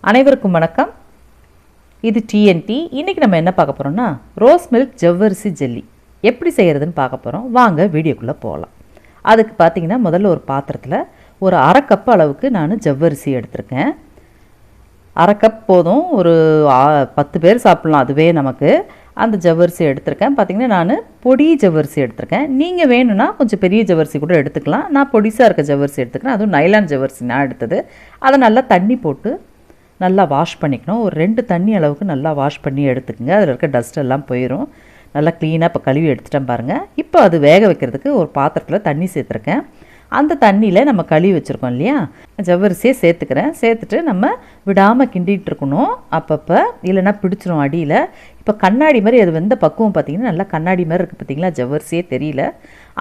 அனைவருக்கும் வணக்கம். இது டிஎன்டி. இன்றைக்கி நம்ம என்ன பார்க்க போகிறோம்னா ரோஸ் மில்க் ஜவ்வரிசி ஜெல்லி எப்படி செய்கிறதுன்னு பார்க்க போகிறோம். வாங்க வீடியோக்குள்ளே போகலாம். அதுக்கு பார்த்தீங்கன்னா முதல்ல ஒரு பாத்திரத்தில் ஒரு அரை கப் அளவுக்கு நான் ஜவ்வரிசி எடுத்திருக்கேன். அரை கப் போதும், ஒரு 10 பேர் சாப்பிட்லாம். அதுவே நமக்கு அந்த ஜவ்வரிசி எடுத்திருக்கேன். பார்த்திங்கன்னா நான் பொடி ஜவ்வரிசி எடுத்திருக்கேன். நீங்கள் வேணும்னா கொஞ்சம் பெரிய ஜவ்வரிசி கூட எடுத்துக்கலாம். நான் பொடிசாக இருக்க ஜவ்வரிசி எடுத்துக்கிறேன். அதுவும் நைலான் ஜவ்வரிசி நான் எடுத்தது. அதை நல்லா தண்ணி போட்டு நல்லா வாஷ் பண்ணிக்கணும். ஒரு 2 தண்ணி அளவுக்கு நல்லா வாஷ் பண்ணி எடுத்துக்கோங்க. அதில் இருக்க டஸ்ட் எல்லாம் போயிடும். நல்லா க்ளீனாக இப்போ கழுவி எடுத்துட்டேன் பாருங்கள். இப்போ அது வேக வைக்கிறதுக்கு ஒரு பாத்திரத்தில் தண்ணி சேர்த்துருக்கேன். அந்த தண்ணியில் நம்ம கழுவி வச்சுருக்கோம் இல்லையா, ஜவ்வரிசியை சேர்த்துக்கிறேன். சேர்த்துட்டு நம்ம விடாமல் கிண்டிகிட்டு இருக்கணும் அப்பப்போ, இல்லைன்னா பிடிச்சிரும் அடியில். இப்போ கண்ணாடி மாதிரி அது வெந்த பக்குவம் பார்த்திங்கன்னா நல்லா கண்ணாடி மாதிரி இருக்குது பார்த்திங்களா, ஜவ்வரிசியே தெரியல.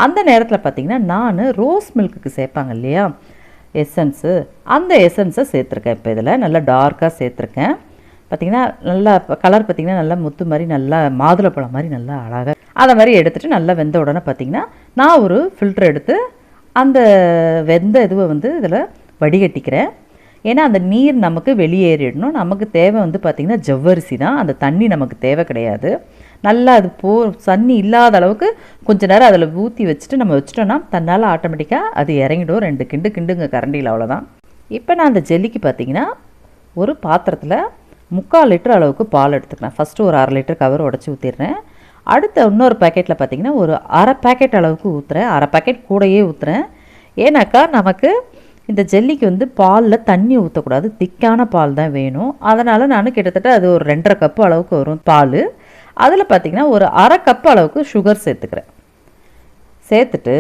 அந்த நேரத்தில் பார்த்திங்கன்னா நான் ரோஸ் மில்க்குக்கு சேர்ப்பாங்க இல்லையா எசன்ஸு, அந்த எசன்ஸை சேர்த்துருக்கேன். இப்போ இதில் நல்லா டார்க்காக சேர்த்துருக்கேன். பார்த்திங்கன்னா நல்லா கலர் பார்த்திங்கன்னா நல்லா முத்து மாதிரி, நல்லா மாதுளப்பழம் மாதிரி நல்லா அழகாக அதை மாதிரி எடுத்துகிட்டு நல்லா வெந்த உடனே பார்த்திங்கன்னா நான் ஒரு ஃபில்டர் எடுத்து அந்த வெந்த இதுவை இதில் வடிகட்டிக்கிறேன். ஏன்னா அந்த நீர் நமக்கு வெளியேறிடணும். நமக்கு தேவை பார்த்திங்கன்னா ஜவ்வரிசி தான், அந்த தண்ணி நமக்கு தேவை கிடையாது. நல்லா அது தண்ணி இல்லாத அளவுக்கு கொஞ்சம் நேரம் அதில் ஊற்றி வச்சுட்டு நம்ம வச்சிட்டோன்னா தன்னால் ஆட்டோமேட்டிக்காக அது இறங்கிடும். 2 கிண்டுங்க கரண்டியில், அவ்வளோதான். இப்போ நான் அந்த ஜெல்லிக்கு பார்த்திங்கன்னா ஒரு பாத்திரத்தில் 3/4 லிட்டர் அளவுக்கு பால் எடுத்துக்கிறேன். ஃபஸ்ட்டு ஒரு 1/2 லிட்டர் கவர் உடச்சி ஊற்றிடுறேன். அடுத்த இன்னொரு பேக்கெட்டில் பார்த்திங்கன்னா ஒரு அரை பேக்கெட் அளவுக்கு ஊற்றுறேன். அரை பேக்கெட் கூடையே ஊற்றுறேன். ஏன்னாக்கா நமக்கு இந்த ஜெல்லிக்கு பாலில் தண்ணி ஊற்றக்கூடாது, திக்கான பால் தான் வேணும். அதனால் நான் கிட்டத்தட்ட அது ஒரு 2.5 கப்பு அளவுக்கு வரும் பால். அதில் பார்த்திங்கன்னா ஒரு அரை கப் அளவுக்கு சுகர் சேர்த்துக்கிறேன். சேர்த்துட்டு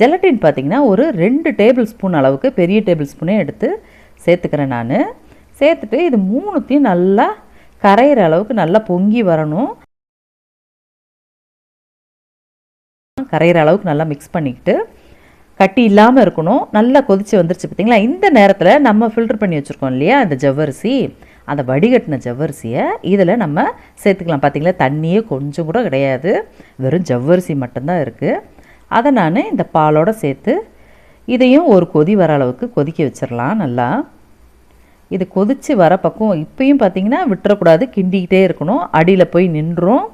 ஜெலட்டின் பார்த்திங்கன்னா ஒரு 2 டேபிள் ஸ்பூன் அளவுக்கு, பெரிய டேபிள் ஸ்பூனே எடுத்து சேர்த்துக்கிறேன் நான். சேர்த்துட்டு இது 3த்தையும் நல்லா கரையிற அளவுக்கு நல்லா பொங்கி வரணும். கரையிற அளவுக்கு நல்லா மிக்ஸ் பண்ணிக்கிட்டு கட்டி இல்லாமல் இருக்கணும். நல்லா கொதித்து வந்துருச்சு பார்த்திங்களா. இந்த நேரத்தில் நம்ம ஃபில்டர் பண்ணி வச்சுருக்கோம் இல்லையா இந்த ஜவ்வரிசி, அந்த வடிகட்டின ஜவ்வரிசியை இதில் நம்ம சேர்த்துக்கலாம். பார்த்திங்களா, தண்ணியே கொஞ்சம் கூட கிடையாது, வெறும் ஜவ்வரிசி மட்டும்தான் இருக்குது. அதை நான் இந்த பாலோடு சேர்த்து இதையும் ஒரு கொதி வர அளவுக்கு கொதிக்க வச்சிடலாம். நல்லா இது கொதித்து வர பக்கம் இப்போயும் பார்த்திங்கன்னா விட்டுறக்கூடாது, கிண்டிக்கிட்டே இருக்கணும். அடியில் போய் நின்றும்,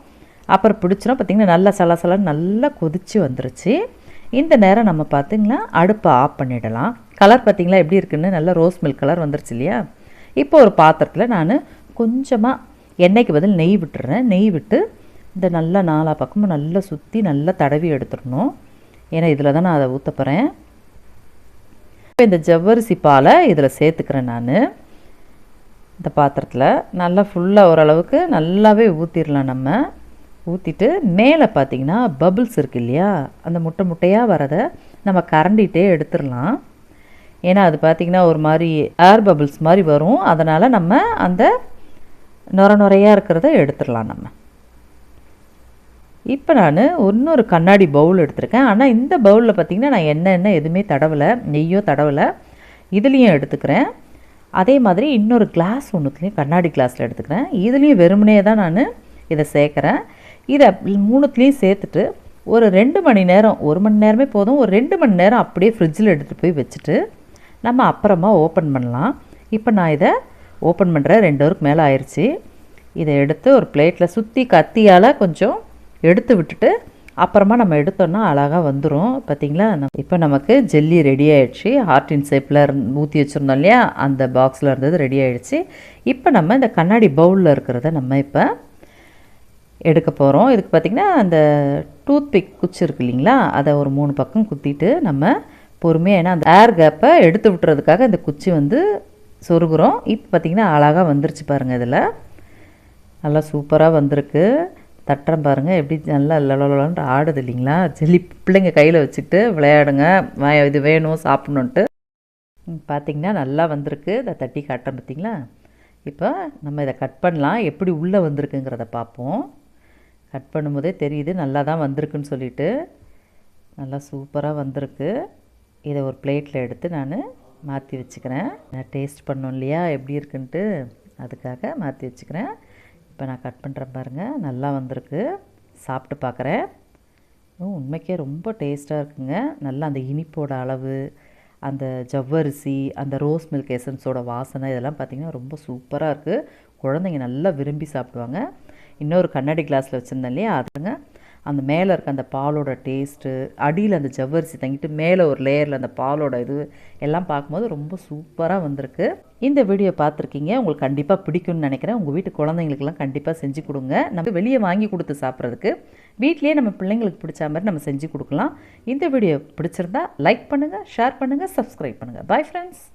அப்புறம் பிடிச்சிரும். பார்த்திங்கன்னா நல்லா சலசலன்னு நல்லா கொதித்து வந்துருச்சு. இந்த நேரம் நம்ம பார்த்திங்கன்னா அடுப்பை ஆஃப் பண்ணிடலாம். கலர் பார்த்திங்களா எப்படி இருக்குன்னு, நல்லா ரோஸ் மில்க் கலர் வந்துருச்சு இல்லையா. இப்போ ஒரு பாத்திரத்தில் நான் கொஞ்சமாக எண்ணெய்க்கு பதில் நெய் விட்டுறேன். நெய் விட்டு இந்த நல்லா 4 பக்கமும் நல்லா சுற்றி நல்லா தடவி எடுத்துடணும். ஏன்னா இதில் தான் நான் அதை ஊற்ற போகிறேன். இப்போ இந்த ஜவ்வரிசி பாலை இதில் சேர்த்துக்கிறேன் நான். இந்த பாத்திரத்தில் நல்லா ஃபுல்லாக ஓரளவுக்கு நல்லாவே ஊற்றிடலாம். நம்ம ஊற்றிட்டு மேலே பார்த்திங்கன்னா பபிள்ஸ் இருக்குது இல்லையா, அந்த முட்டையாக வரதை நம்ம கரண்டிகிட்டே எடுத்துடலாம். ஏன்னா அது பார்த்திங்கன்னா ஒரு மாதிரி ஏர் பபிள்ஸ் மாதிரி வரும். அதனால் நம்ம அந்த நுரையாக இருக்கிறத எடுத்துடலாம் நம்ம. இப்போ நான் இன்னொரு கண்ணாடி பவுல் எடுத்துருக்கேன். ஆனால் இந்த பவுலில் பார்த்திங்கன்னா நான் எண்ணெய் எதுவுமே தடவலை, நெய்யோ தடவலை. இதுலேயும் எடுத்துக்கிறேன். அதே மாதிரி இன்னொரு கிளாஸ் ஒன்றுத்துலேயும் கண்ணாடி கிளாஸில் எடுத்துக்கிறேன். இதுலேயும் வெறுமனே தான் நான் இதை சேர்க்குறேன். இதை 3த்துலேயும் சேர்த்துட்டு ஒரு 2 மணி நேரம், 1 மணி நேரமே போதும், ஒரு 2 மணி நேரம் அப்படியே ஃப்ரிட்ஜில் எடுத்துகிட்டு போய் வச்சுட்டு நம்ம அப்புறமா ஓப்பன் பண்ணலாம். இப்போ நான் இதை ஓப்பன் பண்ணுறேன். 2 ஹவருக்கு மேலே ஆயிடுச்சு. இதை எடுத்து ஒரு பிளேட்டில் சுற்றி கத்தியால் கொஞ்சம் எடுத்து விட்டுட்டு அப்புறமா நம்ம எடுத்தோன்னா அழகாக வந்துடும். பார்த்திங்களா, இப்போ நமக்கு ஜெல்லி ரெடி ஆகிடுச்சு. ஹார்டின் ஷேப்பில் ஊற்றி வச்சுருந்தோம் இல்லையா, அந்த பாக்ஸில் இருந்தது ரெடி ஆகிடுச்சு. இப்போ நம்ம இந்த கண்ணாடி பவுலில் இருக்கிறத நம்ம இப்போ எடுக்க போகிறோம். இதுக்கு பார்த்திங்கன்னா அந்த டூத் பிக் குச்சி இருக்குது இல்லைங்களா, அதை ஒரு 3 பக்கம் குத்திட்டு நம்ம பொறுமையாக, ஏன்னா அந்த ஏர் கேப்பை எடுத்து விட்டுறதுக்காக இந்த குச்சி சொருகுறோம். இப்போ பார்த்திங்கன்னா அழகாக வந்துருச்சு பாருங்கள். இதில் நல்லா சூப்பராக வந்திருக்கு. தட்டுறேன் பாருங்கள் எப்படி நல்லா லலலன்னு ஆடுது இல்லைங்களா. ஜெல்லி பிள்ளைங்க கையில் வச்சுட்டு விளையாடுங்க, இது வேணும் சாப்பிட்ணுன்ட்டு. பார்த்திங்கன்னா நல்லா வந்திருக்கு. இதை தட்டி காட்டுறேன் பார்த்திங்களா. இப்போ நம்ம இதை கட் பண்ணலாம். எப்படி உள்ளே வந்திருக்குங்கிறத பார்ப்போம். கட் பண்ணும்போதே தெரியுது நல்லா தான் வந்திருக்குன்னு சொல்லிட்டு. நல்லா சூப்பராக வந்திருக்கு. இதை ஒரு பிளேட்டில் எடுத்து நான் மாற்றி வச்சுக்கிறேன். நான் டேஸ்ட் பண்ணோம் இல்லையா எப்படி இருக்குன்ட்டு, அதுக்காக மாற்றி வச்சுக்கிறேன். இப்போ நான் கட் பண்ணுறேன் பாருங்கள், நல்லா வந்திருக்கு. சாப்பிட்டு பார்க்குறேன். உண்மைக்கே ரொம்ப டேஸ்ட்டாக இருக்குங்க. நல்லா அந்த இனிப்போட அளவு, அந்த ஜவ்வரிசி, அந்த ரோஸ் மில்க் எசன்ஸோட வாசனை இதெல்லாம் பார்த்திங்கன்னா ரொம்ப சூப்பராக இருக்குது. குழந்தைங்க நல்லா விரும்பி சாப்பிடுவாங்க. இன்னொரு கண்ணாடி கிளாஸில் வச்சுருந்தேன் இல்லையா, அதுங்க அந்த மேலே இருக்க அந்த பாலோட டேஸ்ட்டு, அடியில் அந்த ஜவ்வரிசி தங்கிட்டு மேலே ஒரு லேயரில் அந்த பாலோட இது எல்லாம் பார்க்கும்போது ரொம்ப சூப்பராக வந்திருக்கு. இந்த வீடியோ பார்த்துருக்கீங்க, உங்களுக்கு கண்டிப்பாக பிடிக்கும்னு நினைக்கிறேன். உங்கள் வீட்டு குழந்தைங்களுக்கெல்லாம் கண்டிப்பாக செஞ்சு கொடுங்க. நம்ம வெளியே வாங்கி கொடுத்து சாப்பிட்றதுக்கு வீட்லேயே நம்ம பிள்ளைங்களுக்கு பிடிச்ச மாதிரி நம்ம செஞ்சு கொடுக்கலாம். இந்த வீடியோ பிடிச்சிருந்தா லைக் பண்ணுங்கள், ஷேர் பண்ணுங்கள், சப்ஸ்கிரைப் பண்ணுங்கள். Bye friends.